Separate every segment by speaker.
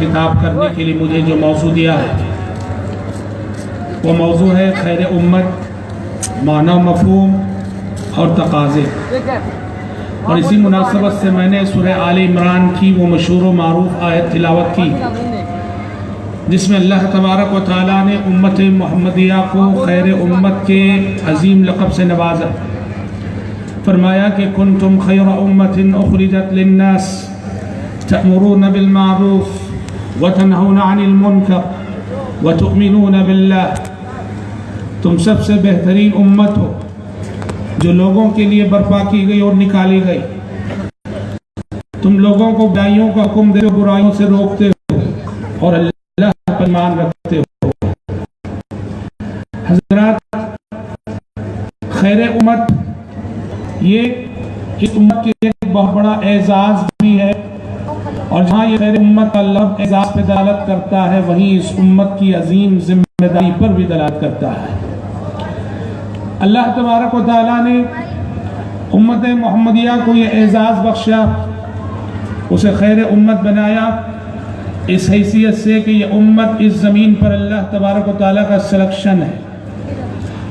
Speaker 1: خطاب کرنے کے لیے مجھے جو موضوع دیا ہے وہ موضوع ہے خیر امت، معنی و مفہوم اور تقاضے۔ اور اسی مناسبت سے میں نے سورہ آل عمران کی وہ مشہور و معروف آیت تلاوت کی جس میں اللہ تبارک و تعالیٰ نے امت محمدیہ کو خیر امت کے عظیم لقب سے نوازا۔ فرمایا کہ کنتم خیر امت اخرجت للناس تأمرون بالمعروف وتنہون عن المنکر وتؤمنون باللہ، تم سب سے بہترین امت ہو جو لوگوں کے لیے برپا کی گئی اور نکالی گئی۔ تم لوگوں کو برائیوں کا حکم دے ہو، برائیوں سے روکتے ہو اور اللہ پر ایمان رکھتے ہو۔ حضرات، خیر امت یہ اس امت کے ایک بہت بڑا اعزاز بھی ہے، اور جہاں یہ خیر امت کا لفظ اعزاز پہ دلالت کرتا ہے وہیں اس امت کی عظیم ذمہ داری پر بھی دلالت کرتا ہے۔ اللہ تبارک و تعالیٰ نے امت محمدیہ کو یہ اعزاز بخشا، اسے خیر امت بنایا اس حیثیت سے کہ یہ امت اس زمین پر اللہ تبارک و تعالیٰ کا سلیکشن ہے،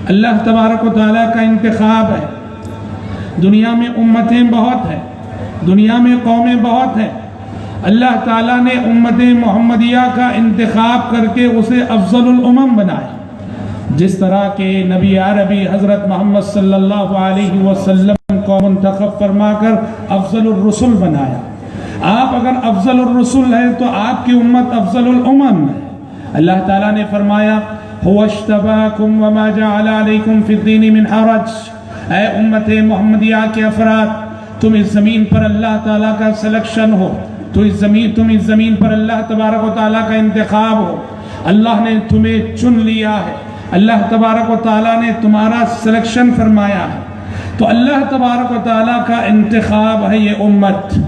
Speaker 1: اللہ تبارک و تعالیٰ کا انتخاب ہے۔ دنیا میں امتیں بہت ہیں، دنیا میں قومیں بہت ہیں، اللہ تعالیٰ نے امت محمدیہ کا انتخاب کر کے اسے افضل الامم بنایا۔ جس طرح کہ نبی عربی حضرت محمد صلی اللہ علیہ وسلم کو منتخب فرما کر افضل الرسل بنایا، آپ اگر افضل الرسل ہیں تو آپ کی امت افضل الامم ہے۔ اللہ تعالیٰ نے فرمایا هو اجتباکم وما جعل علیکم فی الدین من حرج، اے امت محمدیہ کے افراد، تم اس زمین پر اللہ تعالیٰ کا سلیکشن ہو، تم اس زمین پر اللہ تبارک و تعالیٰ کا انتخاب ہو، اللہ نے تمہیں چن لیا ہے، اللہ تبارک و تعالیٰ نے تمہارا سلیکشن فرمایا ہے۔ تو اللہ تبارک و تعالیٰ کا انتخاب ہے یہ امت،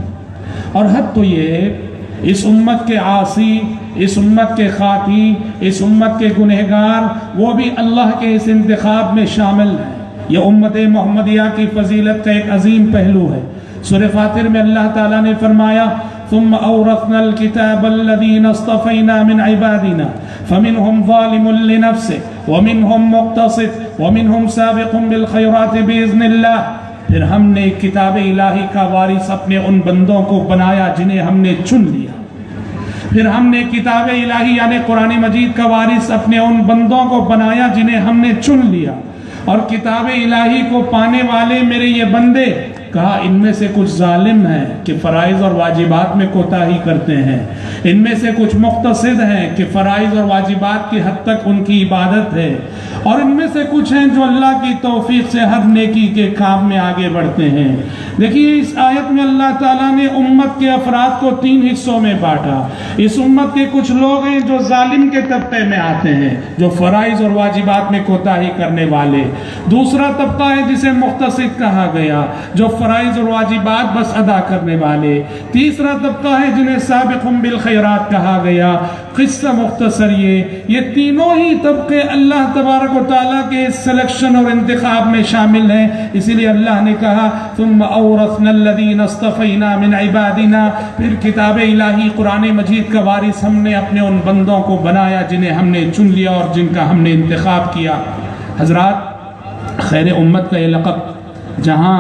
Speaker 1: اور حد تو یہ اس امت کے عاصی، اس امت کے خاطی، اس امت کے گنہگار وہ بھی اللہ کے اس انتخاب میں شامل ہیں۔ یہ امت محمدیہ کی فضیلت کا ایک عظیم پہلو ہے۔ سورہ فاطر میں اللہ تعالیٰ نے فرمایا ثم اورثنا الكتاب الذين اصطفينا من عبادنا فمنهم ظالم لنفسه ومنهم مقتصد ومنهم سابق بالخيرات باذن الله، پھر ہم نے کتاب الہی کا وارث اپنے ان بندوں کو بنایا جنہیں ہم نے چن لیا۔ پھر ہم نے کتاب الہی یعنی قرآن مجید کا وارث اپنے ان بندوں کو بنایا جنہیں ہم نے چن لیا۔ اور کتاب الہی کو پانے والے میرے یہ بندے، کہا ان میں سے کچھ ظالم ہیں کہ فرائض اور واجبات میں کوتاہی کرتے ہیں، ان میں سے کچھ مقتصد ہیں کہ فرائض اور واجبات کی حد تک ان کی عبادت ہے، اور ان میں سے کچھ ہیں جو اللہ کی توفیق سے ہر نیکی کے کام میں آگے بڑھتے ہیں۔ دیکھیے اس آیت میں اللہ تعالیٰ نے امت کے افراد کو 3 حصوں میں بانٹا۔ اس امت کے کچھ لوگ ہیں جو ظالم کے طبقے میں آتے ہیں، جو فرائض اور واجبات میں کوتاہی کرنے والے۔ دوسرا طبقہ ہے جسے مقتصد کہا گیا، جو فرائض اور واجبات بس ادا کرنے والے۔ تیسرا طبقہ ہے جنہیں سابقون بالخیرات کہا گیا۔ قصہ مختصر یہ تینوں ہی طبقے اللہ تبارک و تعالیٰ کے سلیکشن اور انتخاب میں شامل ہیں۔ اسی لیے اللہ نے کہا ثم اورثنا الذین اصطفینا من عبادنا، پھر کتاب الہی قرآن مجید کا وارث ہم نے اپنے ان بندوں کو بنایا جنہیں ہم نے چن لیا اور جن کا ہم نے انتخاب کیا۔ حضرات، خیر امت کا یہ لقب جہاں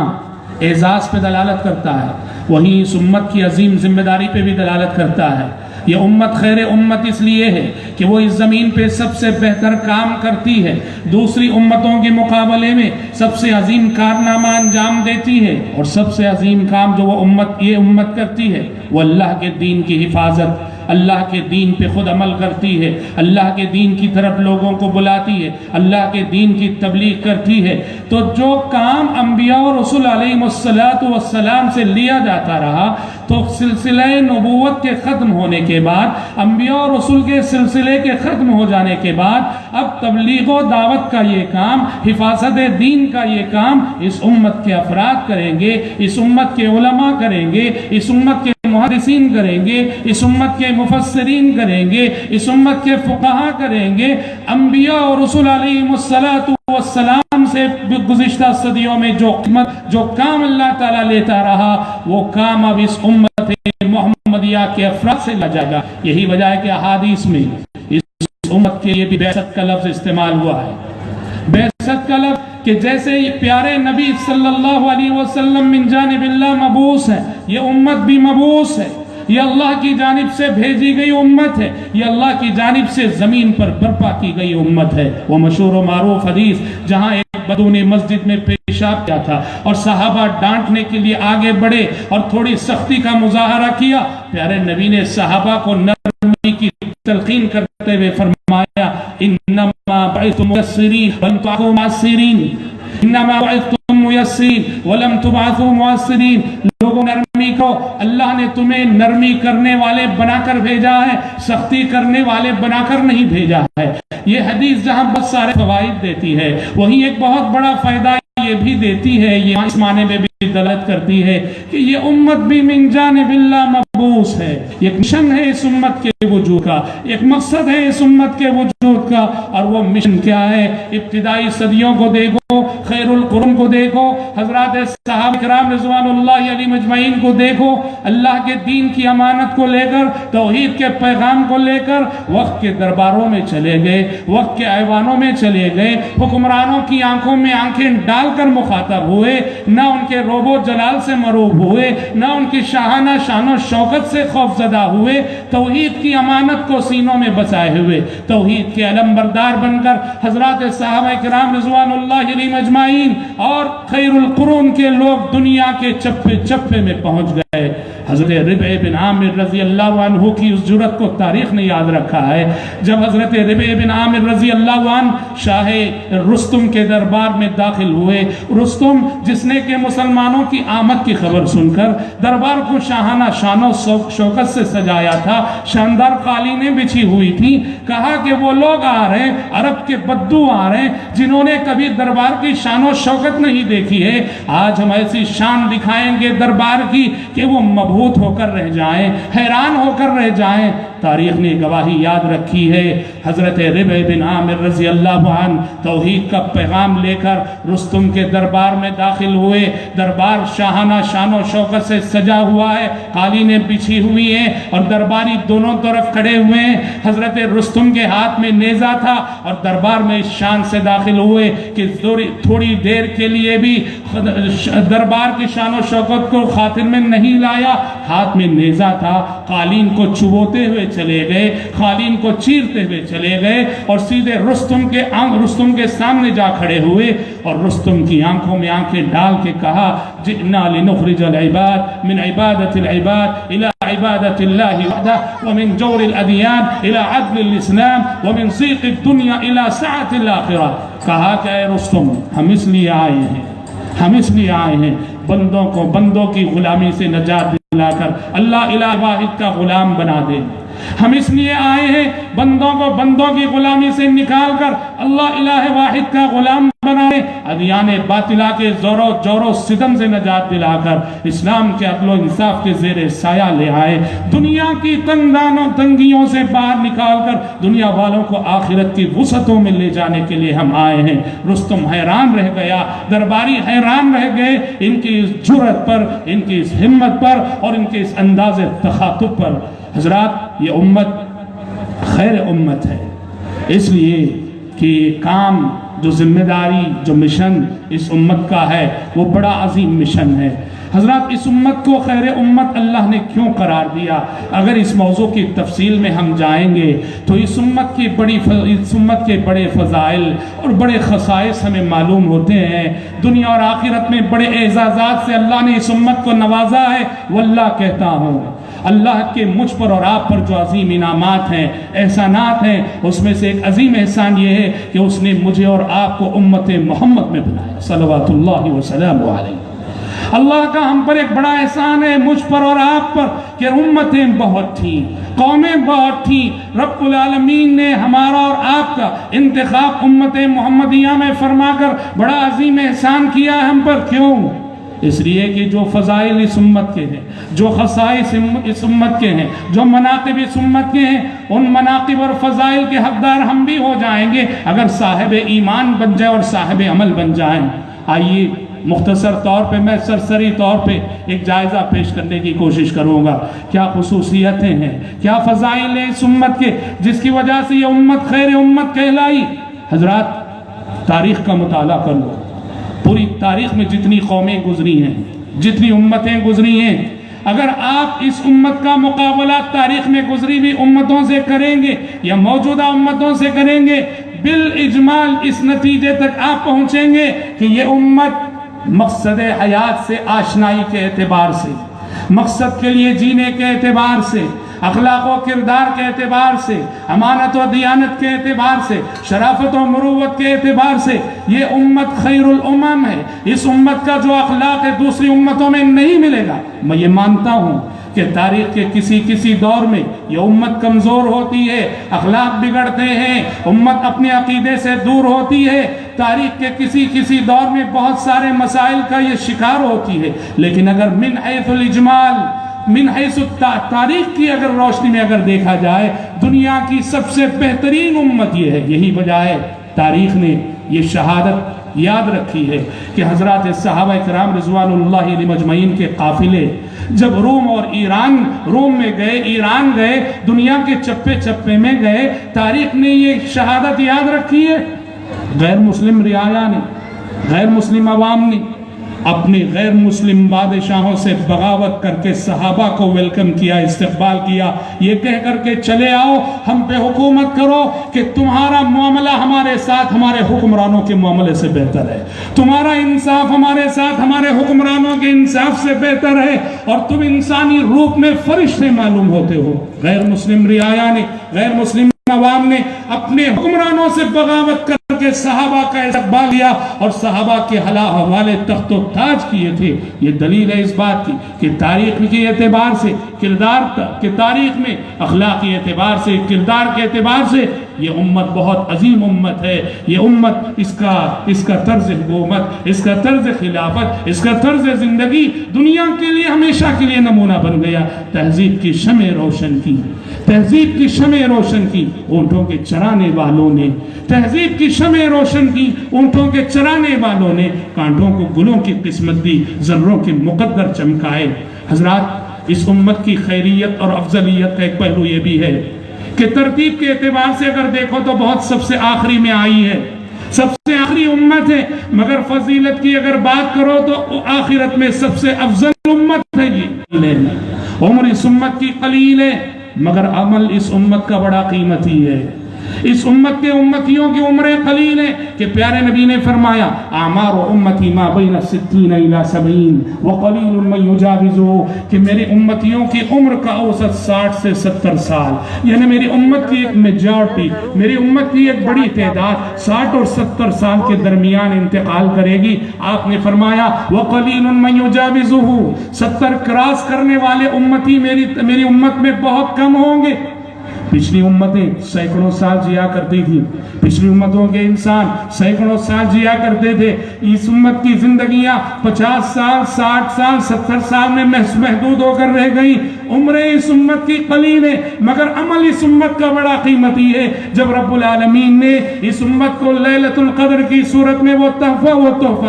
Speaker 1: اعزاز پہ دلالت کرتا ہے وہیں اس امت کی عظیم ذمہ داری پہ بھی دلالت کرتا ہے۔ یہ امت خیر امت اس لیے ہے کہ وہ اس زمین پہ سب سے بہتر کام کرتی ہے، دوسری امتوں کے مقابلے میں سب سے عظیم کارنامہ انجام دیتی ہے، اور سب سے عظیم کام جو یہ امت کرتی ہے وہ اللہ کے دین کی حفاظت، اللہ کے دین پہ خود عمل کرتی ہے، اللہ کے دین کی طرف لوگوں کو بلاتی ہے، اللہ کے دین کی تبلیغ کرتی ہے۔ تو جو کام انبیاء اور رسول علیہ السلام سے لیا جاتا رہا، تو سلسلہ نبوت کے ختم ہونے کے بعد، انبیاء اور رسول کے سلسلے کے ختم ہو جانے کے بعد، اب تبلیغ و دعوت کا یہ کام، حفاظت دین کا یہ کام اس امت کے افراد کریں گے، اس امت کے علماء کریں گے، اس امت کے محدثین کریں گے، اس امت کے مفسرین کریں گے، اس امت کے فقہا کریں گے۔ انبیاء اور رسول علیہ السلام سے گزشتہ صدیوں میں جو کام اللہ تعالیٰ لیتا رہا، وہ کام اب اس امت محمدیہ انبیاء کے افراد سے لا جائے گا. یہی وجہ ہے کہ احادیث میں اس امت کے لیے بھی بعثت کا لفظ استعمال ہوا ہے. بعثت کا لفظ کہ جیسے یہ پیارے نبی صلی اللہ علیہ وسلم من جانب اللہ مبعوث ہے، یہ امت بھی مبعوث ہے. یہ اللہ کی جانب سے بھیجی گئی امت ہے، یہ اللہ کی جانب سے زمین پر برپا کی گئی امت ہے. وہ مشہور و معروف حدیث جہاں ایک بدو نے مسجد میں پیشاب کیا تھا اور صحابہ ڈانٹنے کے لیے آگے بڑھے اور تھوڑی سختی کا مظاہرہ کیا. پیارے نبی نے صحابہ کو نرمی کی تلقین کرتے ہوئے فرمایا انما بعثتم ميسرين ولم تبعثوا معسرين، انما بعثتم ميسرين ولم تبعثوا معسرين. لوگوں نرمی کو، اللہ نے تمہیں نرمی کرنے والے بنا کر بھیجا ہے، سختی کرنے والے بنا کر نہیں بھیجا ہے. یہ حدیث جہاں بہت سارے فوائد دیتی ہے، وہیں ایک بہت بڑا فائدہ یہ بھی دیتی ہے، یہ اس معنی میں بھی دلالت کرتی ہے کہ یہ امت بھی من جانب اللہ مبعوث ہے. ایک مشن ہے اس امت کے وجود کا، ایک مقصد ہے اس امت کے وجود کا، اور وہ مشن کیا ہے؟ ابتدائی صدیوں کو دیکھو، خیر القرون کو دیکھو، حضرات صحابہ کرام رضوان اللہ علیہم اجمعین کو دیکھو، اللہ کے دین کی امانت کو لے کر، توحید کے پیغام کو لے کر وقت کے درباروں میں چلے گئے، وقت کے ایوانوں میں چلے گئے، حکمرانوں کی آنکھوں میں آنکھیں ڈال کر مخاطب ہوئے، نہ ان کے روب و جلال سے مروب ہوئے، نہ ان کی شاہانہ شان و شوکت سے خوف زدہ ہوئے، توحید کی امانت کو سینوں میں بسائے ہوئے توحید کے علم بردار بن کر حضرات صحابہ کرام رضوان اللہ علیہم اجمعین اور خیر القرون کے لوگ دنیا کے چپے چپے میں پہنچ گئے. حضرت ربع بن عامر رضی اللہ عنہ کی اس جرأت کو تاریخ نے یاد رکھا ہے. جب حضرت ربع بن عامر رضی اللہ عنہ شاہ رستم کے دربار میں داخل ہوئے، رستم جس نے کہ مسلمانوں کی آمد کی خبر سن کر دربار کو شاہانہ شان و شوکت سے سجایا تھا، شاندار قالینیں بچھی ہوئی تھی، کہا کہ وہ لوگ آ رہے ہیں، عرب کے بدو آ رہے ہیں جنہوں نے کبھی دربار کی شان و شوکت نہیں دیکھی ہے. آج ہم ایسی شان دکھائیں گے دربار کی کہ وہ مبہوت ہو کر رہ جائیں، حیران ہو کر رہ جائیں. تاریخ نے گواہی یاد رکھی ہے، حضرت ربع بن عامر رضی اللہ عنہ توحید کا پیغام لے کر رستم کے دربار میں داخل ہوئے. دربار شاہانہ شان و شوکت سے سجا ہوا ہے، قالینیں بچھی ہوئی ہیں اور درباری دونوں طرف کھڑے ہوئے ہیں. حضرت رستم کے ہاتھ میں نیزہ تھا اور دربار میں اس شان سے داخل ہوئے کہ تھوڑی دیر کے لیے بھی دربار کی شان و شوکت کو خاطر میں نہیں لایا. ہاتھ میں نیزہ تھا، قالین کو چبوتے ہوئے چلے گئے، قالین کو چیرتے ہوئے چلے گئے اور سیدھے رستم کے سامنے جا کھڑے ہوئے اور رستم کی آنکھوں میں آنکھیں ڈال کے کہا جئنا لنخرج العباد من عبادت العباد الى عبادت اللہ وحدہ ومن جور الادیان الى عدل الاسلام ومن صیق الدنیا الى سعت الاخرہ. کہا کہ اے رستم، ہم اس لیے آئے ہیں بندوں کو بندوں کی غلامی سے نجات دلا کر اللہ الہ واحد کا غلام بنا دے. ہم اس لیے آئے ہیں بندوں کو بندوں کی غلامی سے نکال کر اللہ الہ واحد کا غلام بنا دے، ادیان باطلہ کے جور و ستم سے نجات دلا کر اسلام کے عدل و انصاف کے زیر سایہ لے آئے، دنیا کی تنگیوں سے باہر نکال کر دنیا والوں کو آخرت کی وسعتوں میں لے جانے کے لیے ہم آئے ہیں. رستم حیران رہ گیا، درباری حیران رہ گئے ان کی اس جرأت پر، ان کی اس ہمت پر اور ان کے اس انداز تخاطب پر. حضرات، یہ امت خیر امت ہے، اس لیے کہ کام جو ذمہ داری جو مشن اس امت کا ہے وہ بڑا عظیم مشن ہے. حضرات، اس امت کو خیر امت اللہ نے کیوں قرار دیا؟ اگر اس موضوع کی تفصیل میں ہم جائیں گے تو اس امت کے بڑے فضائل اور بڑے خصائص ہمیں معلوم ہوتے ہیں. دنیا اور آخرت میں بڑے اعزازات سے اللہ نے اس امت کو نوازا ہے. واللہ کہتا ہوں، اللہ کے مجھ پر اور آپ پر جو عظیم انعامات ہیں، احسانات ہیں، اس میں سے ایک عظیم احسان یہ ہے کہ اس نے مجھے اور آپ کو امت محمد میں بنایا صلوات اللہ وسلم علیہ. اللہ کا ہم پر ایک بڑا احسان ہے، مجھ پر اور آپ پر، کہ امتیں بہت تھیں، قومیں بہت تھیں. رب العالمین نے ہمارا اور آپ کا انتخاب امت محمدیہ میں فرما کر بڑا عظیم احسان کیا ہے ہم پر. کیوں؟ اس لیے کہ جو فضائل اس امت کے ہیں، جو خصائص اس امت کے ہیں، جو مناقب اس امت کے ہیں، ان مناقب اور فضائل کے حقدار ہم بھی ہو جائیں گے اگر صاحب ایمان بن جائے اور صاحب عمل بن جائیں. آئیے مختصر طور پہ میں سرسری طور پہ ایک جائزہ پیش کرنے کی کوشش کروں گا. کیا خصوصیتیں ہیں, کیا فضائل ہیں اس امت کے جس کی وجہ سے یہ امت خیر امت کہلائی. حضرات تاریخ کا مطالعہ کر لو, پوری تاریخ میں جتنی قومیں گزری ہیں, جتنی امتیں گزری ہیں, اگر آپ اس امت کا مقابلہ تاریخ میں گزری ہوئی امتوں سے کریں گے یا موجودہ امتوں سے کریں گے, بالاجمال اس نتیجے تک آپ پہنچیں گے کہ یہ امت مقصد حیات سے آشنائی کے اعتبار سے, مقصد کے لیے جینے کے اعتبار سے, اخلاق و کردار کے اعتبار سے, امانت و دیانت کے اعتبار سے, شرافت و مروت کے اعتبار سے یہ امت خیر الامم ہے. اس امت کا جو اخلاق ہے دوسری امتوں میں نہیں ملے گا. میں یہ مانتا ہوں کہ تاریخ کے کسی دور میں یہ امت کمزور ہوتی ہے, اخلاق بگڑتے ہیں, امت اپنے عقیدے سے دور ہوتی ہے, تاریخ کے کسی دور میں بہت سارے مسائل کا یہ شکار ہوتی ہے. لیکن اگر من حیث الاجمال, من حیث تاریخ کی اگر روشنی میں اگر دیکھا جائے, دنیا کی سب سے بہترین امت یہ ہے. یہی وجہ ہے تاریخ نے یہ شہادت یاد رکھی ہے کہ حضرات صحابہ کرام رضوان اللہ علیہم اجمعین کے قافلے جب روم اور روم میں گئے, ایران گئے, دنیا کے چپے چپے میں گئے, تاریخ نے یہ شہادت یاد رکھی ہے. غیر مسلم رعایا نے, غیر مسلم عوام نے اپنے غیر مسلم بادشاہوں سے بغاوت کر کے صحابہ کو ویلکم کیا, استقبال کیا, یہ کہہ کر کے چلے آؤ ہم پہ حکومت کرو کہ تمہارا معاملہ ہمارے ساتھ ہمارے حکمرانوں کے معاملے سے بہتر ہے, تمہارا انصاف ہمارے ساتھ ہمارے حکمرانوں کے انصاف سے بہتر ہے, اور تم انسانی روپ میں فرشتے معلوم ہوتے ہو. غیر مسلم رعایا نے, غیر مسلم عوام نے اپنے حکمرانوں سے بغاوت کر کے صحابہ کا استقبال کیا اور صحابہ کے حوالے تخت و تاج کیے تھے. یہ دلیل ہے اس بات کی کہ تاریخ کے اعتبار سے, کردار کے تاریخ میں اخلاقی اعتبار سے, کردار کے اعتبار سے یہ امت بہت عظیم امت ہے. یہ امت اس کا طرز حکومت, اس کا طرز خلافت, اس کا طرز زندگی دنیا کے لیے ہمیشہ کے لیے نمونہ بن گیا. تہذیب کی شمع روشن کی, تہذیب کی شمع روشن کی اونٹوں کے چرانے والوں نے, تہذیب کی شمع روشن کی اونٹوں کے چرانے والوں نے, کانٹوں کو گلوں کی قسمت دی, ذروں کے مقدر چمکائے. حضرات اس امت کی خیریت اور افضلیت کا ایک پہلو یہ بھی ہے کہ ترتیب کے اعتبار سے اگر دیکھو تو بہت سب سے آخری میں آئی ہے, سب سے آخری امت ہے, مگر فضیلت کی اگر بات کرو تو آخرت میں سب سے افضل امت ہے. یہ عمر اس امت کی قلیل ہے مگر عمل اس امت کا بڑا قیمتی ہے. اس امت کے امتیوں کی عمریں قلیل ہیں کہ پیارے نبی نے فرمایا اعمار امتی ما بین 60 الی 70 وقلیل من یجاوزہ, کہ میری امتیوں کی عمر کا اوسط 60 سے 70 سال, یعنی میری امت کی ایک میجارٹی, میری امت کی ایک بڑی تعداد 60 اور 70 سال کے درمیان انتقال کرے گی. آپ نے فرمایا وقلیل من یجاوزہ, 70 کراس کرنے والے امتی میری امت میں بہت کم ہوں گے. پچھلی امتیں سینکڑوں سال جیا کرتی تھی, پچھلی امتوں کے انسان سینکڑوں سال جیا کرتے تھے. اس امت کی زندگیاں 50 سال 60 سال 70 سال میں محدود ہو کر رہ گئی. عمریں اس امت کی قلیل ہے مگر عمل اس امت کا بڑا قیمتی ہے. جب رب العالمین نے اس امت کو لیلۃ القدر کی صورت میں وہ تحفہ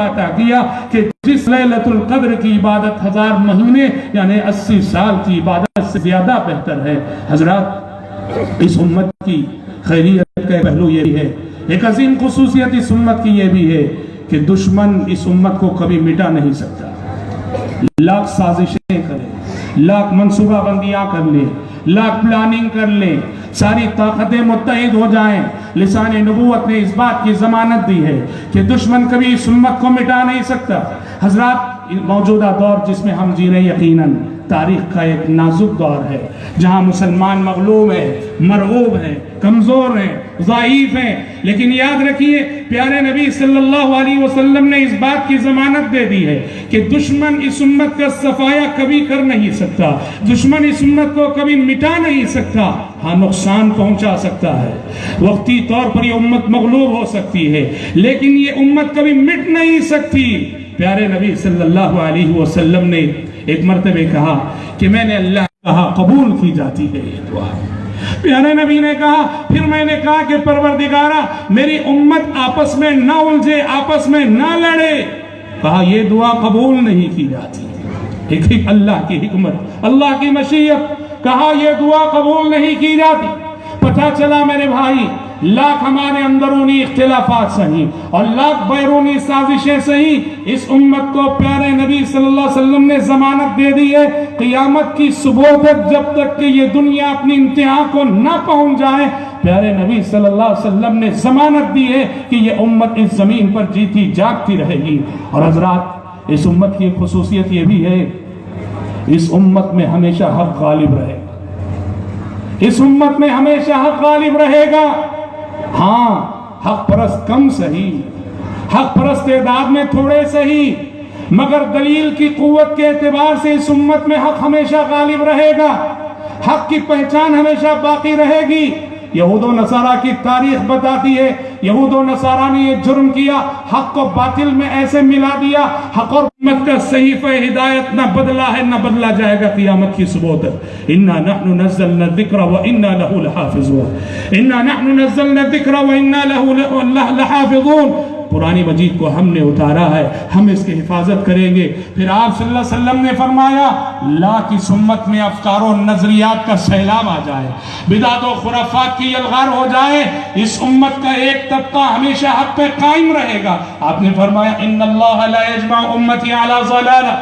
Speaker 1: عطا کیا کہ جس لیلۃ القدر کی عبادت 1000 مہینے یعنی 80 سال کی عبادت سے زیادہ بہتر ہے. حضرات اس امت کی خیریت کا پہلو یہ بھی ہے, ایک عظیم خصوصیت اس امت کی یہ بھی ہے کہ دشمن اس امت کو کبھی مٹا نہیں سکتا. لاکھ سازشیں کرے, لاکھ منصوبہ بندیاں کر لے, لاکھ پلاننگ کر لے, ساری طاقتیں متحد ہو جائیں, لسان نبوت نے اس بات کی ضمانت دی ہے کہ دشمن کبھی اس امت کو مٹا نہیں سکتا. حضرات موجودہ دور جس میں ہم جی رہے ہیں یقیناً تاریخ کا ایک نازک دور ہے جہاں مسلمان مغلوب ہیں, مرعوب ہیں, کمزور ہیں, ضعیف ہیں. لیکن یاد رکھیے پیارے نبی صلی اللہ علیہ وسلم نے اس بات کی ضمانت دے دی ہے کہ دشمن اس امت کا صفایا کبھی کر نہیں سکتا, دشمن اس امت کو کبھی مٹا نہیں سکتا. ہاں نقصان پہنچا سکتا ہے, وقتی طور پر یہ امت مغلوب ہو سکتی ہے, لیکن یہ امت کبھی مٹ نہیں سکتی. پیارے نبی صلی اللہ علیہ وسلم نے ایک مرتبہ کہا کہ میں نے اللہ کہا قبول کی جاتی ہے یہ دعا. پیارے نبی نے کہا پھر میں نے کہا کہ پروردگارا میری امت آپس میں نہ الجھے, آپس میں نہ لڑے, کہا یہ دعا قبول نہیں کی جاتی. ایک اللہ کی حکمت, اللہ کی مشیت, کہا یہ دعا قبول نہیں کی جاتی. پتہ چلا میرے بھائی, لاکھ ہمارے اندرونی اختلافات سہی اور لاکھ بیرونی سازشیں سہی, اس امت کو پیارے نبی صلی اللہ علیہ وسلم نے ضمانت دے دی ہے قیامت کی صبح تک, جب تک کہ یہ دنیا اپنی انتہا کو نہ پہنچ جائے. پیارے نبی صلی اللہ علیہ وسلم نے ضمانت دی ہے کہ یہ امت اس زمین پر جیتی جاگتی رہے گی. اور حضرات, اس امت کی خصوصیت یہ بھی ہے, اس امت میں ہمیشہ حق غالب رہے گا. اس امت میں ہمیشہ حق غالب رہے گا. ہاں, حق پرست کم سہی, حق پرست تعداد میں تھوڑے سہی, مگر دلیل کی قوت کے اعتبار سے اس امت میں حق ہمیشہ غالب رہے گا. حق کی پہچان ہمیشہ باقی رہے گی. یہود و نصارہ کی تاریخ بتاتی ہے, یہود و نصارہ نے یہ جرم کیا, حق کو باطل میں ایسے ملا دیا. حق اور امت کا صحیفہ ہدایت نہ بدلا ہے, نہ بدلا جائے گا قیامت کی صبح تک. انا نحن نزلنا الذکر وانا له لحافظون, انا نحن نزلنا الذکر وانا له لحافظون. قرآن مجید کو ہم نے اتارا ہے, ہم اس کی حفاظت کریں گے. پھر آپ صلی اللہ علیہ وسلم نے فرمایا, لا کی امت میں افکار و نظریات کا سیلاب آ جائے, بدعت و خرافات کی یلغار ہو جائے, اس امت کا ایک طبقہ ہمیشہ حق پہ قائم رہے گا. آپ نے فرمایا, ان اللہ لا یجمع امتی علی ضلالہ,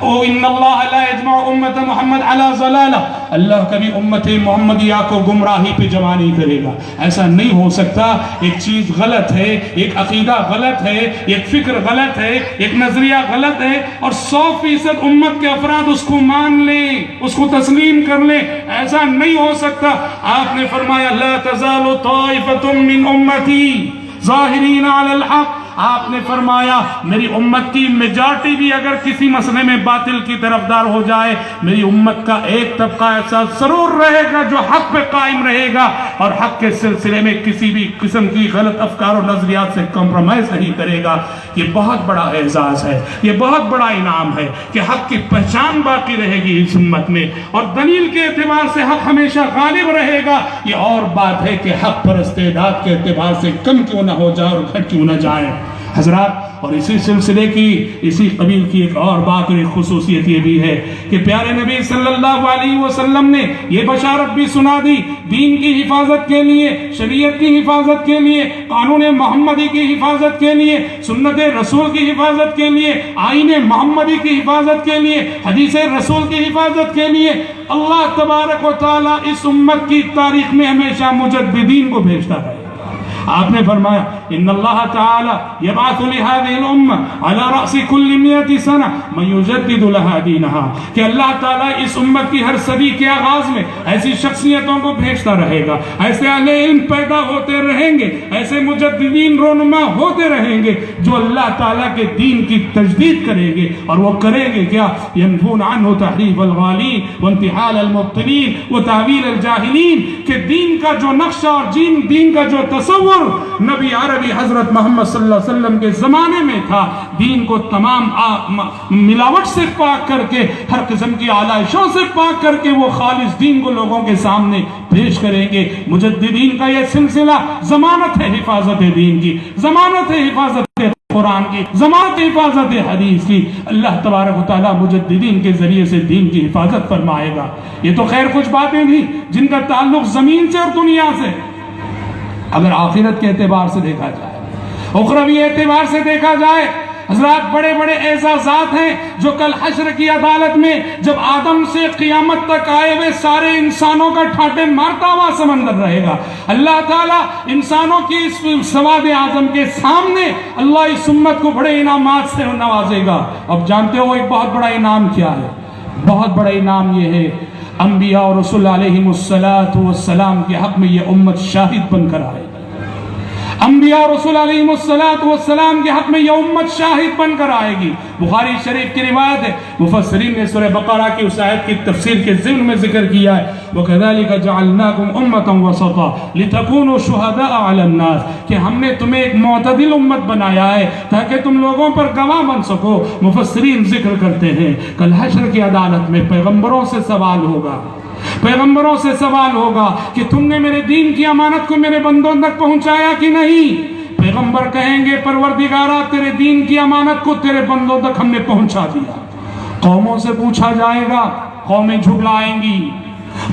Speaker 1: ان اللہ لا یجمع امت محمد علی ضلالہ, اللہ کبھی امت محمدیہ کو گمراہی پہ جمع نہیں کرے گا. ایسا نہیں ہو سکتا. ایک چیز غلط ہے, ایک عقیدہ غلط ہے, ایک فکر غلط ہے, ایک نظریہ غلط ہے, اور 100% امت کے افراد اس کو مان لیں, اس کو تسلیم کر لیں, ایسا نہیں ہو سکتا. آپ نے فرمایا, لا تزال طائفة من امتی ظاہرین علی الحق. آپ نے فرمایا, میری امت کی میجارٹی بھی اگر کسی مسئلے میں باطل کی طرفدار ہو جائے, میری امت کا ایک طبقہ ایسا ضرور رہے گا جو حق پہ قائم رہے گا اور حق کے سلسلے میں کسی بھی قسم کی غلط افکار و نظریات سے کمپرومائز نہیں کرے گا. یہ بہت بڑا اعزاز ہے, یہ بہت بڑا انعام ہے کہ حق کی پہچان باقی رہے گی اس امت میں, اور دلیل کے اعتبار سے حق ہمیشہ غالب رہے گا. یہ اور بات ہے کہ حق پرست تعداد کے اعتبار سے کم کیوں نہ ہو جائے اور گھٹ کیوں نہ جائے. حضرات, اور اسی سلسلے کی, اسی قبیل کی ایک اور بات اور ایک خصوصیت یہ بھی ہے کہ پیارے نبی صلی اللہ علیہ وسلم نے یہ بشارت بھی سنا دی, دین کی حفاظت کے لیے, شریعت کی حفاظت کے لیے, قانون محمدی کی حفاظت کے لیے, سنت رسول کی حفاظت کے لیے, آئین محمدی کی حفاظت کے لیے, حدیث رسول کی حفاظت کے لیے اللہ تبارک و تعالی اس امت کی تاریخ میں ہمیشہ مجددین کو بھیجتا ہے. آپ نے فرمایا, ان اللہ تعالی یبعث لهذه الامه على راس كل 100 سنه من يجدد لها دينها, کہ اللہ تعالی اس امت کی ہر صدی کے آغاز میں ایسی شخصیتوں کو بھیجتا رہے گا, ایسے اہل علم پیدا ہوتے رہیں گے, ایسے مجددین رونما ہوتے رہیں گے جو اللہ تعالی کے دین کی تجدید کریں گے. اور وہ کریں گے کیا؟ ينفون عنه تحریف الغالین وانتحال المبطلین وتعویل الجاہلین, کہ دین کا جو نقشہ اور دین کا جو تصور نبی عربی حضرت محمد صلی اللہ علیہ وسلم کے زمانے میں تھا, دین کو تمام ملاوٹ سے پاک کر کے, ہر قسم کی آلائشوں سے پاک کر کے وہ خالص دین کو لوگوں کے سامنے پیش کریں گے. مجددین کا یہ سلسلہ ضمانت ہے حفاظت دین کی, ضمانت ہے حفاظت قرآن کی, ضمانت ہے حفاظت حدیث کی. اللہ تبارک و تعالیٰ مجددین کے ذریعے سے دین کی حفاظت فرمائے گا. یہ تو خیر کچھ باتیں تھیں جن کا تعلق زمین سے اور دنیا سے. اگر آخرت کے اعتبار سے دیکھا جائے, اخروی اعتبار سے دیکھا جائے, حضرات بڑے بڑے اعزازات ہیں جو کل حشر کی عدالت میں جب آدم سے قیامت تک آئے ہوئے سارے انسانوں کا ٹھاٹے مارتا ہوا سمندر رہے گا. اللہ تعالیٰ انسانوں کی اس سواد اعظم کے سامنے اللہ اس امت کو بڑے انعامات سے نوازے گا. اب جانتے ہو ایک بہت بڑا انعام کیا ہے؟ بہت بڑا انعام یہ ہے, انبیاء اور رسول علیہم السلام کے حق میں یہ امت شاہد بن کر آئے. انبیاء اور رسول علیہم السلام کے حق میں یہ امت شاہد بن کر آئے گی. بخاری شریف کی روایت ہے, مفسرین نے سورہ بقرہ کی اس آیت کی تفسیر کے ضمن میں ذکر کیا ہے, وَكَذَلِكَ جَعَلْنَاكُمْ أُمَّةً وَسَطًا لِتَكُونُوا شُهَدَاءَ عَلَى النَّاسِ, کہ ہم نے تمہیں ایک معتدل امت بنایا ہے تاکہ تم لوگوں پر گواہ بن سکو. مفسرین ذکر کرتے ہیں کل حشر کی عدالت میں پیغمبروں سے سوال ہوگا, پیغمبروں سے سوال ہوگا کہ تم نے میرے دین کی امانت کو میرے بندوں تک پہنچایا کہ نہیں. پیغمبر کہیں گے پروردگارہ تیرے دین کی امانت کو تیرے بندوں تک ہم نے پہنچا دیا. قوموں سے پوچھا جائے گا، قومیں جھٹلائیں گی،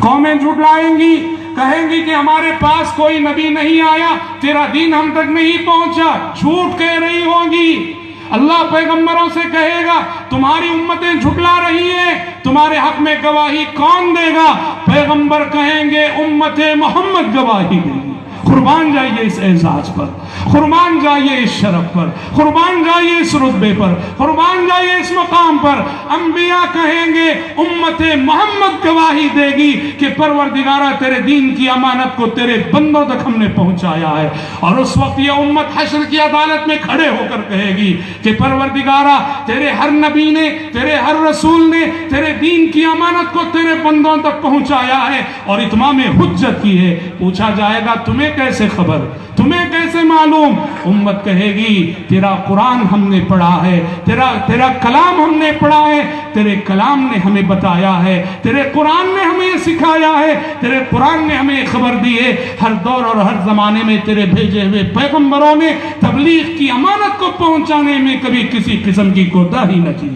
Speaker 1: قومیں جھٹلائیں گی، کہیں گی کہ ہمارے پاس کوئی نبی نہیں آیا، تیرا دین ہم تک نہیں پہنچا، جھوٹ کہہ رہی ہوگی. اللہ پیغمبروں سے کہے گا تمہاری امتیں جھٹلا رہی ہیں، تمہارے حق میں گواہی کون دے گا؟ پیغمبر کہیں گے امت محمد گواہی دے گی. قربان جائیے اس اعزاز پر، قربان جائیے اس شرف پر، قربان جائیے اس رتبے پر، قربان جائیے اس مقام پر. انبیاء کہیں گے امت محمد گواہی دے گی کہ پروردگارہ تیرے دین کی امانت کو تیرے بندوں تک ہم نے پہنچایا ہے. اور اس وقت یہ امت حشر کی عدالت میں کھڑے ہو کر کہے گی کہ پروردگارہ تیرے ہر نبی نے، تیرے ہر رسول نے تیرے دین کی امانت کو تیرے بندوں تک پہنچایا ہے اور اتمام حجت کی ہے. پوچھا جائے گا تمہیں کیسے خبر، تمہیں کیسے معلوم؟ امت کہے گی تیرا قرآن ہم نے پڑھا ہے، تیرا کلام ہم نے پڑھا ہے، تیرے کلام نے ہمیں بتایا ہے، تیرے قرآن نے ہمیں یہ سکھایا ہے، تیرے قرآن نے ہمیں خبر دی ہے. ہر دور اور ہر زمانے میں تیرے بھیجے ہوئے پیغمبروں نے تبلیغ کی امانت کو پہنچانے میں کبھی کسی قسم کی کوتاہی نہ کی.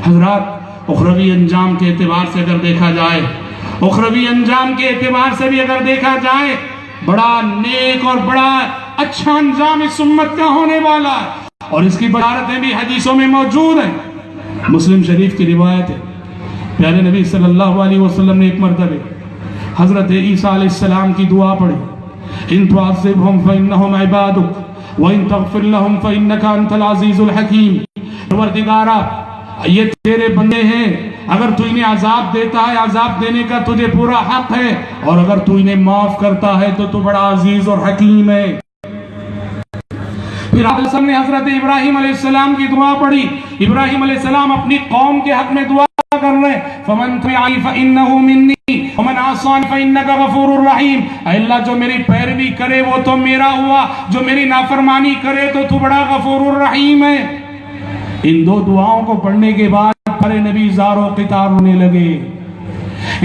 Speaker 1: حضرات اخروی انجام کے اعتبار سے اگر دیکھا جائے، اخروی انجام کے اعتبار سے بھی اگر دیکھا جائے، بڑا نیک اور بڑا اچھا انجام اس امت کا ہونے والا ہے اور اس کی بشارتیں بھی حدیثوں میں موجود ہیں. مسلم شریف کی روایت ہے، پیارے نبی صلی اللہ علیہ وسلم نے ایک مرتبہ حضرت عیسیٰ علیہ السلام کی دعا پڑھی، ان تعذبہم فإنہم عبادک وإن تغفر لهم فإنک انت العزیز الحکیم. پروردگارہ یہ تیرے بندے ہیں، اگر تو انہیں عذاب دیتا ہے عذاب دینے کا تجھے پورا حق ہے، اور اگر تو انہیں معاف کرتا ہے تو بڑا عزیز اور حکیم ہے. پھر آپ نے حضرت ابراہیم علیہ السلام کی دعا پڑھی. ابراہیم علیہ السلام اپنی قوم کے حق میں دعا کر رہے ہیں، فَمَن تَبِعَنِي فَإِنَّهُ مِنِّي وَمَنْ عَصَانِ فَإِنَّكَ غَفُورٌ رَحِيمٌ. اے اللہ جو میری پیروی کرے وہ تو میرا ہوا، جو میری نافرمانی کرے تو بڑا غفور الرحیم ہے. ان دو دعاؤں کو پڑھنے کے بعد پیارے نبی زار و قطار ہونے لگے،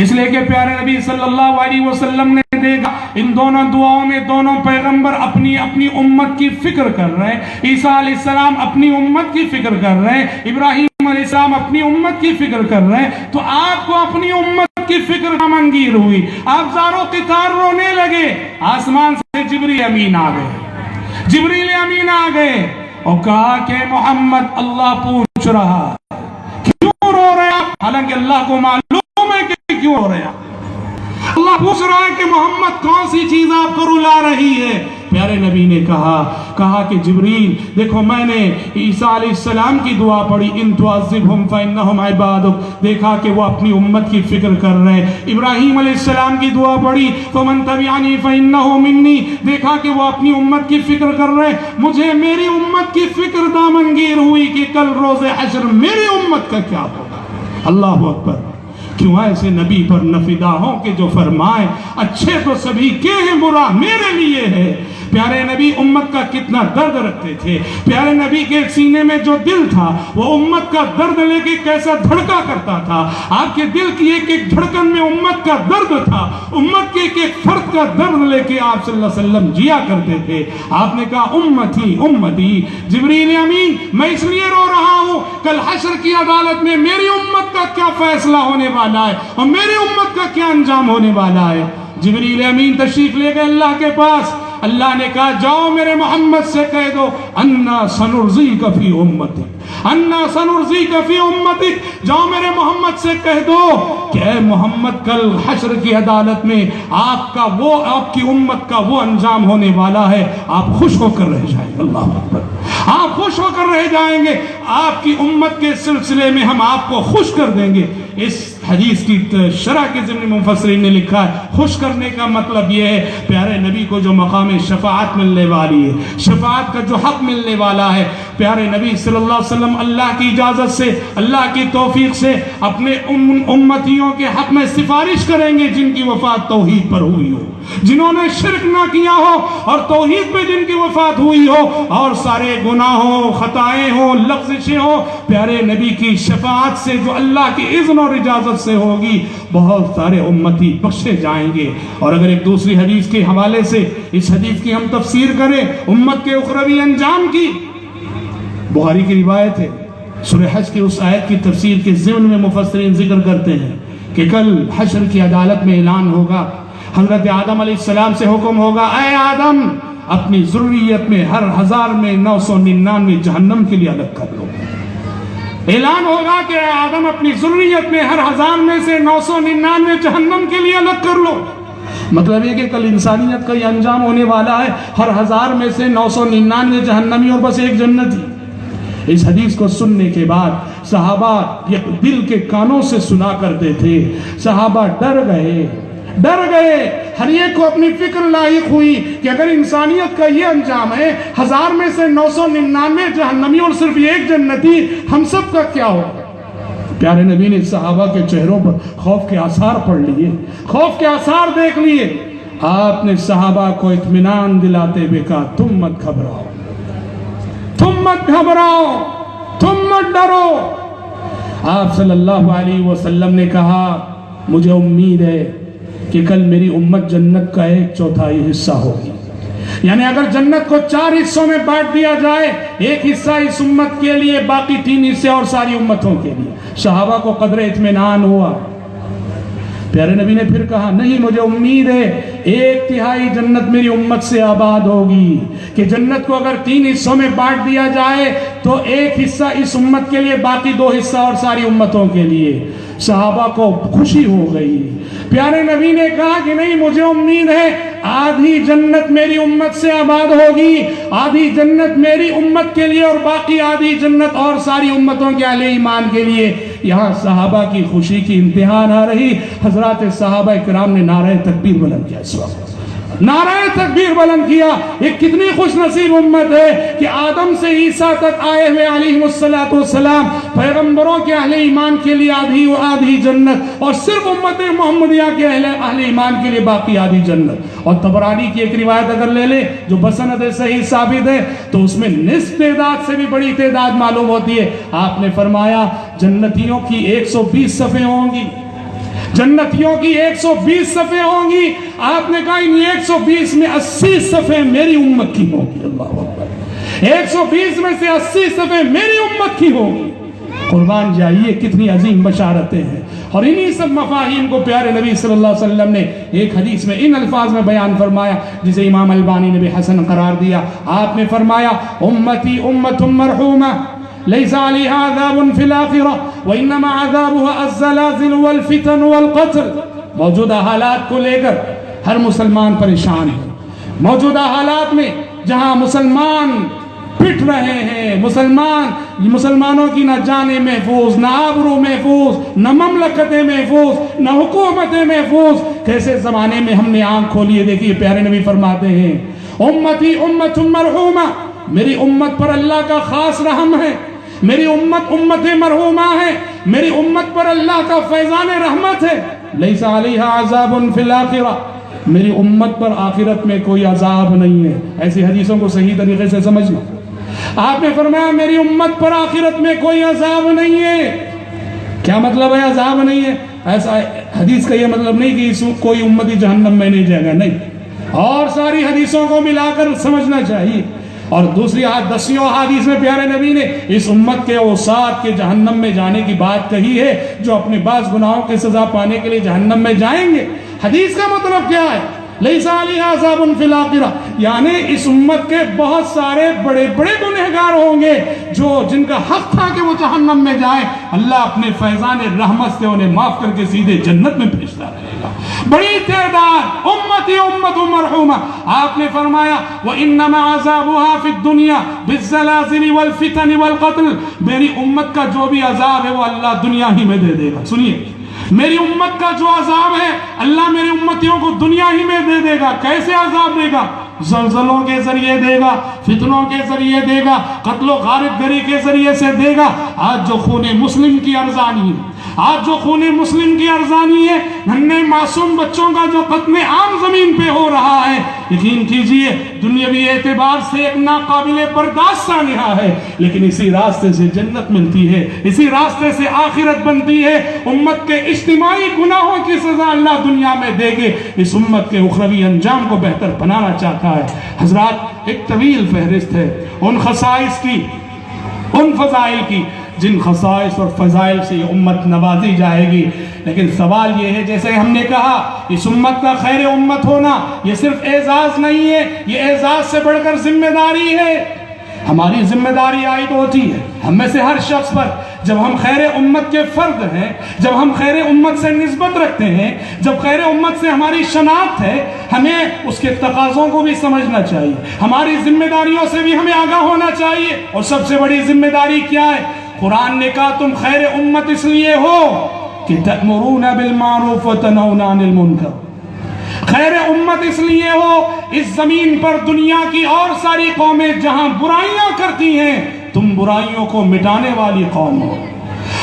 Speaker 1: اس لیے کہ پیارے نبی صلی اللہ علیہ وسلم نے دیکھا ان دونوں دعاؤں میں دونوں پیغمبر اپنی امت کی فکر کر رہے ہیں. عیسیٰ علیہ السلام اپنی امت کی فکر کر رہے ہیں، ابراہیم علیہ السلام اپنی امت کی فکر کر رہے ہیں. تو آپ کو اپنی امت کی فکر نامنگیر ہوئی، آپ زار و قطار رونے لگے. آسمان سے جبریل امین آ گئے، جبریل امین آ گئے اور کہا کہ محمد اللہ پوچھ رہا کیوں رو رہے ہیں؟ حالانکہ اللہ کو معلوم ہے کہ کیوں رو رہے ہیں. اللہ پوچھ رہا ہے کہ محمد کون سی چیز آپ کو رلا رہی ہے؟ پیارے نبی نے کہا کہ جبریل دیکھو میں نے عیسیٰ علیہ السلام کی دعا پڑھی، ان تعذبہم فإنہم عبادک، دیکھا کہ وہ اپنی امت کی فکر کر رہے ہیں. ابراہیم علیہ السلام کی دعا پڑھی، فمن تبعنی فإنہ منی، دیکھا کہ وہ اپنی امت کی فکر کر رہے ہیں. مجھے میری امت کی فکر دامنگیر ہوئی کہ کل روز حشر میری امت کا کیا ہوگا. اللہ اکبر. کیوں ایسے نبی پر نفدہ ہوں کہ جو فرمائے اچھے تو سبھی کے ہیں برا میرے لیے ہے. پیارے نبی امت کا کتنا درد رکھتے تھے. پیارے نبی کے سینے میں جو دل تھا وہ امت کا درد لے کے کیسا دھڑکا کرتا تھا. آپ کے دل کی ایک ایک دھڑکن میں امت کا درد تھا، امت کے ایک ایک فرد کا درد لے کے آپ صلی اللہ علیہ وسلم جیا کرتے تھے. آپ نے کہا امتی امتی. جبریل امین میں اس لیے رو رہا ہوں کل حشر کی عدالت میں میری امت کا کیا فیصلہ ہونے والا ہے اور میری امت کا کیا انجام ہونے والا ہے. جبریل امین تشریف لے گئے اللہ کے پاس. اللہ نے کہا جاؤ میرے محمد سے کہہ دو انا سنرضیک فی امتک، انا سنرضیک فی امتک. جاؤ میرے محمد سے کہہ دو کہ اے محمد کل حشر کی عدالت میں آپ کی امت کا وہ انجام ہونے والا ہے، آپ خوش ہو کر رہ جائیں گے. اللہ اکبر. آپ خوش ہو کر رہ جائیں گے، آپ کی امت کے سلسلے میں ہم آپ کو خوش کر دیں گے. اس حدیث کی شرح کے ضمن مفسرین نے لکھا ہے خوش کرنے کا مطلب یہ ہے پیارے نبی کو جو مقام شفاعت ملنے والی ہے، شفاعت کا جو حق ملنے والا ہے، پیارے نبی صلی اللہ علیہ وسلم اللہ کی اجازت سے اللہ کی توفیق سے اپنے امتیوں کے حق میں سفارش کریں گے جن کی وفات توحید پر ہوئی ہو، جنہوں نے شرک نہ کیا ہو اور توحید پہ جن کی وفات ہوئی ہو، اور سارے گناہوں خطائیں ہوں لغزشیں ہوں پیارے نبی کی شفاعت سے جو اللہ کی اذن اور اجازت رحمت سے ہوگی، بہت سارے امتی بخشے جائیں گے۔ اور اگر ایک دوسری حدیث کے حوالے سے اس حدیث کی ہم تفسیر کریں امت کے اخروی انجام کی، بخاری کی روایت ہے، سورہ حج کی اس آیت کی تفسیر کے ضمن میں مفسرین ذکر کرتے ہیں کہ کل حشر کی عدالت میں اعلان ہوگا، حضرت آدم علیہ السلام سے حکم ہوگا، اے آدم اپنی ذریت میں ہر 1000 میں 999 جہنم کے لیے الگ کر لو۔ اعلان ہوگا کہ اے آدم اپنی ذریت میں ہر 1000 میں سے 999 جہنم کے لیے الگ کر لو۔ مطلب یہ کہ کل انسانیت کا یہ انجام ہونے والا ہے، ہر 1000 میں سے 999 جہنمی اور بس ایک جنتی۔ اس حدیث کو سننے کے بعد صحابہ یہ دل کے کانوں سے سنا کرتے تھے، صحابہ ڈر گئے، ہر ایک کو اپنی فکر لاحق ہوئی کہ اگر انسانیت کا یہ انجام ہے، 1000 میں سے 999 جہنمی اور صرف ایک جنتی، ہم سب کا کیا ہوگا؟ پیارے نبی نے صحابہ کے چہروں پر خوف کے آثار پڑھ لیے، خوف کے آثار دیکھ لیے۔ آپ نے صحابہ کو اطمینان دلاتے ہوئے کہا، تم مت گھبراؤ، تم مت گھبراؤ، تم مت ڈرو۔ آپ صلی اللہ علیہ وسلم نے کہا، مجھے امید ہے کہ کل میری امت جنت کا 1/4 حصہ ہوگی، یعنی اگر جنت کو 4 حصوں میں بانٹ دیا جائے، 1 حصہ اس امت کے لیے، باقی 3 حصے اور ساری امتوں کے لیے۔ صحابہ کو قدر اطمینان ہوا۔ پیارے نبی نے پھر کہا، نہیں مجھے امید ہے 1/3 جنت میری امت سے آباد ہوگی، کہ جنت کو اگر 3 حصوں میں بانٹ دیا جائے تو 1 حصہ اس امت کے لیے، باقی 2 حصہ اور ساری امتوں کے لیے۔ صحابہ کو خوشی ہو گئی۔ پیارے نبی نے کہا کہ نہیں مجھے امید ہے آدھی جنت میری امت سے آباد ہوگی، آدھی جنت میری امت کے لیے اور باقی آدھی جنت اور ساری امتوں کے اہل ایمان کے لیے۔ یہاں صحابہ کی خوشی کی انتہا نہ رہی، حضرات صحابہ کرام نے نعرہ تکبیر بلند کیا، اس وقت نعرہ تکبیر بلند کیا۔ یہ کتنی خوش نصیب امت ہے کہ آدم سے عیسیٰ تک آئے ہوئے علیہ السلام پیغمبروں کے اہل ایمان کے لیے آدھی جنت، اور صرف امت محمدیہ کے اہل ایمان کے لیے باقی آدھی جنت۔ اور طبرانی کی ایک روایت اگر لے لے جو بسند صحیح ثابت ہے تو اس میں نصف تعداد سے بھی بڑی تعداد معلوم ہوتی ہے۔ آپ نے فرمایا جنتیوں کی 120 صفیں ہوں گی، جنتیوں کی 120 صفیں ہوں گی۔ آپ نے کہا ان 120 میں 80 صفیں میری امت کی ہوں گی۔ اللہ اکبر، 120 میں سے 80 صفیں میری امت کی ہوں گی۔ قربان جائیے کتنی عظیم بشارتیں ہیں، اور انہی سب مفاہیم کو پیارے نبی صلی اللہ علیہ وسلم نے ایک حدیث میں ان الفاظ میں بیان فرمایا جسے امام البانی نے بھی حسن قرار دیا۔ آپ نے فرمایا، امتی امت مرحومہ ليس عليها عذاب في الآخرة وإنما عذابها الزلازل والفتن والقتل۔ موجودہ حالات کو لے کر ہر مسلمان پریشان ہے۔ موجودہ حالات میں جہاں مسلمان پٹ رہے ہیں، مسلمانوں کی نہ جانیں محفوظ، نہ آبرو محفوظ، نہ مملکتیں محفوظ، نہ حکومتیں محفوظ، کیسے زمانے میں ہم نے آنکھ کھولی ہے۔ دیکھیے پیارے نبی فرماتے ہیں، امتی امت مرحومہ، میری امت پر اللہ کا خاص رحم ہے، میری امت مرحومہ ہے، میری امت پر اللہ کا فیضان رحمت ہے۔ لیس علیہا عذاب فی الآخرہ، میری امت پر آخرت میں کوئی عذاب نہیں ہے۔ ایسی حدیثوں کو صحیح طریقے سے سمجھنا۔ آپ نے فرمایا میری امت پر آخرت میں کوئی عذاب نہیں ہے۔ کیا مطلب ہے عذاب نہیں ہے؟ ایسا حدیث کا یہ مطلب نہیں کہ کوئی امتی جہنم میں نہیں جائے گا، نہیں، اور ساری حدیثوں کو ملا کر سمجھنا چاہیے۔ اور دوسری 10 حدیث میں پیارے نبی نے اس امت کے اوساط کے جہنم میں جانے کی بات کہی ہے، جو اپنے بعض گناہوں کی سزا پانے کے لیے جہنم میں جائیں گے۔ حدیث کا مطلب کیا ہے؟ لیس علیہا عذاب فی الآخرہ، یعنی اس امت کے بہت سارے بڑے بڑے گنہگار ہوں گے جن کا حق تھا کہ وہ جہنم میں جائیں، اللہ اپنے فیضان رحمت سے انہیں معاف کر کے سیدھے جنت میں بھیجتا رہے گا۔ بڑی تعداد، امتی امت مرحومہ۔ آپ نے فرمایا وَإِنَّمَا عَذَابُهَا فِي الدُّنْيَا بِالزَّلَازِلِ وَالْفِتَنِ وَالْقَتْلِ، میری امت کا جو بھی عذاب ہے وہ اللہ دنیا ہی میں دے دے گا۔ سنیے، میری امت کا جو عذاب ہے اللہ میری امتیوں کو دنیا ہی میں دے دے گا۔ کیسے عذاب دے گا؟ زلزلوں کے ذریعے دے گا، فتنوں کے ذریعے دے گا، قتل و غارت گری کے ذریعے سے دے گا۔ آج جو خون مسلم کی ارزانی ہے، آج جو خون مسلم کی ارزانی ہے، ننھے معصوم بچوں کا جو قتل عام زمین پہ ہو رہا ہے، یقین کیجئے دنیاوی اعتبار سے ایک ناقابل برداشت سانحہ ہے، لیکن اسی راستے سے جنت ملتی ہے، اسی راستے سے آخرت بنتی ہے۔ امت کے اجتماعی گناہوں کی سزا اللہ دنیا میں دے گے، اس امت کے اخروی انجام کو بہتر بنانا چاہتا ہے۔ حضرات، ایک طویل فہرست ہے ان خصائص کی، ان فضائل کی جن خصائص اور فضائل سے یہ امت نوازی جائے گی، لیکن سوال یہ ہے، جیسے ہم نے کہا اس امت کا خیر امت ہونا یہ صرف اعزاز نہیں ہے، یہ اعزاز سے بڑھ کر ذمہ داری ہے۔ ہماری ذمہ داری عائد ہوتی ہے ہم میں سے ہر شخص پر، جب ہم خیر امت کے فرد ہیں، جب ہم خیر امت سے نسبت رکھتے ہیں، جب خیر امت سے ہماری شناخت ہے، ہمیں اس کے تقاضوں کو بھی سمجھنا چاہیے، ہماری ذمہ داریوں سے بھی ہمیں آگاہ ہونا چاہیے۔ اور سب سے بڑی ذمہ داری کیا ہے؟ قرآن نے کہا تم خیر امت اس لیے ہو کہ تأمرون بالمعروف وتنہون عن المنکر۔ خیر امت اس لیے ہو، اس زمین پر دنیا کی اور ساری قومیں جہاں برائیاں کرتی ہیں تم برائیوں کو مٹانے والی قوم ہو،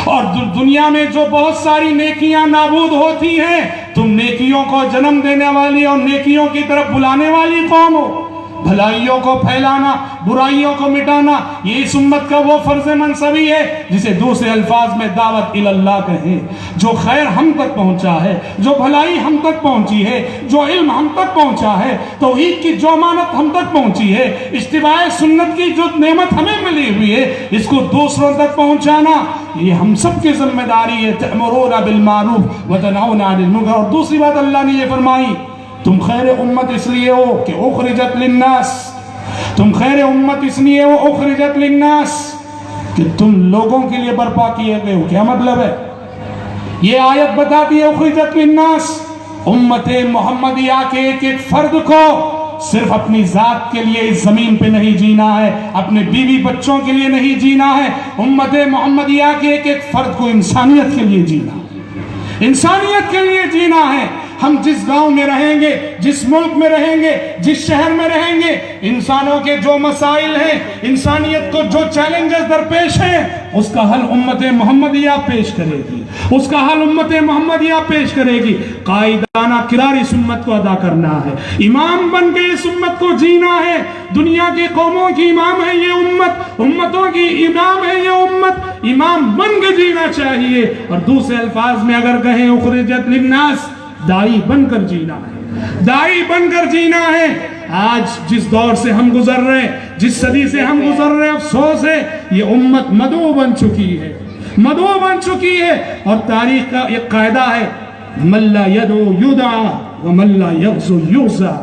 Speaker 1: اور دنیا میں جو بہت ساری نیکیاں نابود ہوتی ہیں تم نیکیوں کو جنم دینے والی اور نیکیوں کی طرف بلانے والی قوم ہو۔ بھلائیوں کو پھیلانا، برائیوں کو مٹانا، یہ اس امت کا وہ فرض منصبی ہے جسے دوسرے الفاظ میں دعوت اللہ کہیں۔ جو خیر ہم تک پہنچا ہے، جو بھلائی ہم تک پہنچی ہے، جو علم ہم تک پہنچا ہے، توحید کی جو امانت ہم تک پہنچی ہے، اتباع سنت کی جو نعمت ہمیں ملی ہوئی ہے، اس کو دوسروں تک پہنچانا یہ ہم سب کی ذمہ داری ہے۔ تأمرون بالمعروف وتنہون عن المنکر۔ اور دوسری بات اللہ نے یہ فرمائی، تم خیر امت اس لیے ہو کہ اخرجت للناس، تم خیر امت اس لیے ہو اخرجت للناس کہ تم لوگوں کے لیے برپا کیے گئے ہو۔ کیا مطلب ہے؟ یہ آیت بتاتی ہے اخرجت للناس، امت محمدیہ کے ایک ایک فرد کو صرف اپنی ذات کے لیے اس زمین پہ نہیں جینا ہے، اپنے بیوی بچوں کے لیے نہیں جینا ہے، امت محمدیہ کے ایک ایک فرد کو انسانیت کے لیے جینا ہے، انسانیت کے لیے جینا ہے۔ ہم جس گاؤں میں رہیں گے، جس ملک میں رہیں گے، جس شہر میں رہیں گے، انسانوں کے جو مسائل ہیں، انسانیت کو جو چیلنجز درپیش ہیں، اس کا حل امت محمدیہ پیش کرے گی، اس کا حل امت محمدیہ پیش کرے گی۔ قائدانہ کردار اس امت کو ادا کرنا ہے، امام بن کے اس امت کو جینا ہے۔ دنیا کی قوموں کی امام ہے یہ امت، امتوں کی امام ہے یہ امت، امام بن کے جینا چاہیے۔ اور دوسرے الفاظ میں اگر کہیں اخرجت للناس، دائی بن کر جینا ہے، دائی بن کر جینا ہے۔ آج جس دور سے ہم گزر رہے ہیں، جس صدی سے ہم گزر رہے ہیں، افسوس ہے یہ امت مدعو بن چکی ہے، مدعو بن چکی ہے۔ اور تاریخ کا ایک قاعدہ ہے، من لا يدعو يدعى ومن لا يغزو يغزى۔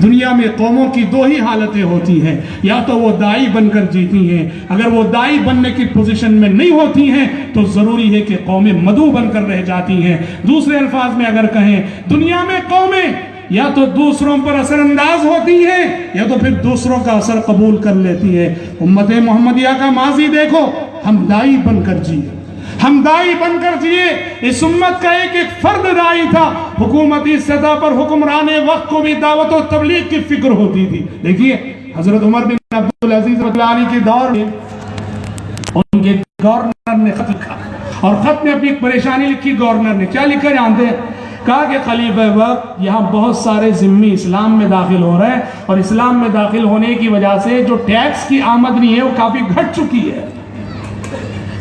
Speaker 1: دنیا میں قوموں کی دو ہی حالتیں ہوتی ہیں، یا تو وہ دائی بن کر جیتی ہیں، اگر وہ دائی بننے کی پوزیشن میں نہیں ہوتی ہیں تو ضروری ہے کہ قومیں مدعو بن کر رہ جاتی ہیں۔ دوسرے الفاظ میں اگر کہیں، دنیا میں قومیں یا تو دوسروں پر اثر انداز ہوتی ہیں یا تو پھر دوسروں کا اثر قبول کر لیتی ہیں۔ امت محمدیہ کا ماضی دیکھو، ہم دائی بن کر جیے، ہم دائی بن کر جیے۔ اس امت کا ایک ایک فرد دائی تھا، حکومتی سطح پر حکمران وقت کو بھی دعوت و تبلیغ کی فکر ہوتی تھی۔ دیکھیے حضرت عمر بن عبدالعزیز رضی اللہ عنہ کے دور میں ان کے گورنر نے خط لکھا، اور خط میں اپنی پریشانی لکھی۔ گورنر نے کیا لکھا جانتے ہیں؟ کہا کہ خلیفہ وقت یہاں بہت سارے ذمی اسلام میں داخل ہو رہے ہیں، اور اسلام میں داخل ہونے کی وجہ سے جو ٹیکس کی آمدنی ہے وہ کافی گھٹ چکی ہے۔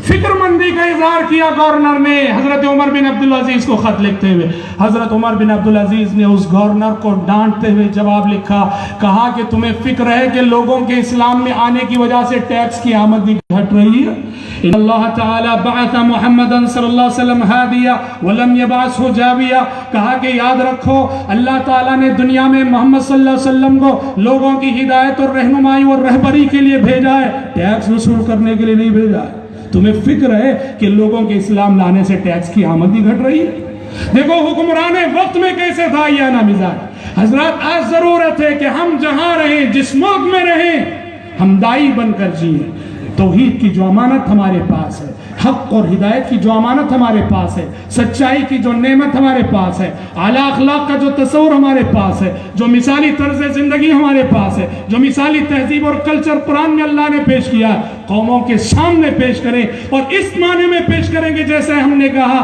Speaker 1: فکر مندی کا اظہار کیا گورنر نے حضرت عمر بن عبدالعزیز کو خط لکھتے ہوئے۔ حضرت عمر بن عبدالعزیز نے اس گورنر کو ڈانٹتے ہوئے جواب لکھا، کہا کہ تمہیں فکر ہے کہ لوگوں کے اسلام میں آنے کی وجہ سے ٹیکس کی آمدنی گھٹ رہی ہے؟ ان اللہ تعالی بعث محمدا صلی اللہ علیہ وسلم ہادیا ولم یبعثہ جابیا۔ کہا کہ یاد رکھو اللہ تعالیٰ نے دنیا میں محمد صلی اللہ علیہ وسلم کو لوگوں کی ہدایت اور رہنمائی اور رہبری کے لیے بھیجا ہے، ٹیکس وصول کرنے کے لیے نہیں بھیجا ہے۔ تمہیں فکر ہے کہ لوگوں کے اسلام لانے سے ٹیکس کی آمدنی گھٹ رہی ہے؟ دیکھو حکمران وقت میں کیسے تھا یہ نا مزاج۔ حضرات آج ضرورت ہے کہ ہم جہاں رہیں، جس ملک میں رہیں، ہم دائی بن کر جئیں۔ توحید کی جو امانت ہمارے پاس ہے، حق اور ہدایت کی جو امانت ہمارے پاس ہے، سچائی کی جو نعمت ہمارے پاس ہے، اعلیٰ اخلاق کا جو تصور ہمارے پاس ہے، جو مثالی طرز زندگی ہمارے پاس ہے، جو مثالی تہذیب اور کلچر قرآن میں اللہ نے پیش کیا ہے، قوموں کے سامنے پیش کریں، اور اس معنی میں پیش کریں گے جیسے ہم نے کہا